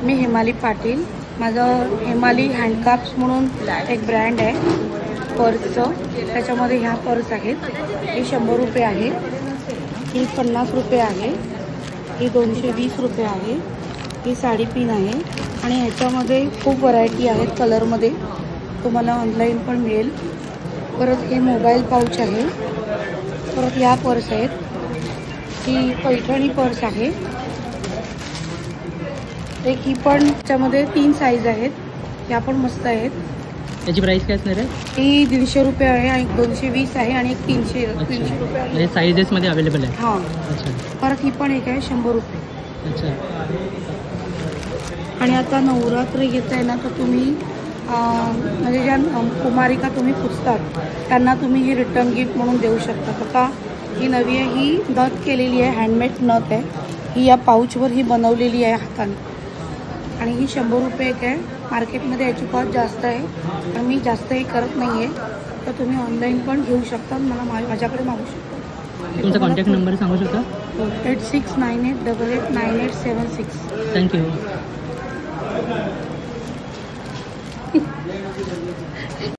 मी हेमाली पाटील. माझं हेमाली हँडक्राफ्ट्स म्हणून एक ब्रँड आहे पर्सचं. त्याच्यामध्ये ह्या पर्स आहेत. ही 100 रुपये आहे, ही 50 रुपये आहे, ही 220 रुपये आहे, ही साडीपिन आहे. आणि ह्याच्यामध्ये खूप व्हरायटी आहेत कलरमध्ये, तुम्हाला ऑनलाईन पण मिळेल. परत हे मोबाईल पाऊच आहे. परत ह्या पर्स आहेत. ही पैठणी पर्स आहे. एक ही पण त्याच्यामध्ये 3 साईज आहेत. ह्या पण मस्त आहेत. त्याची प्राइस काय असणार आहे? ही 150 रुपये आहे, आणि 220 आहे, आणि एक 300 रुपये आहे. म्हणजे साईजेसमध्ये अवेलेबल आहे? हां. अच्छा. परत ही पण एक आहे 100 रुपये. अच्छा. आणि आता नवरात्र येत आहे ना, तर तुम्ही म्हणजे ज्या कुमारिका तुम्ही पुजतात त्यांना तुम्ही ही रिटर्न गिफ्ट म्हणून देऊ शकता. आता ही नवी आहे, ही नथ केलेली आहे, हँडमेड नथ आहे. ही या पाऊचवर ही बनवलेली आहे हाताने, आणि ही 100 रुपये एक आहे. मार्केटमध्ये याची कॉस्ट जास्त आहे, पण मी जास्त हे करत नाही आहे. तर तुम्ही ऑनलाईन पण घेऊ शकता, मला माझ्याकडे मागू शकता. तुमचा कॉन्टॅक्ट नंबर सांगू शकता? 8698889876. थँक्यू.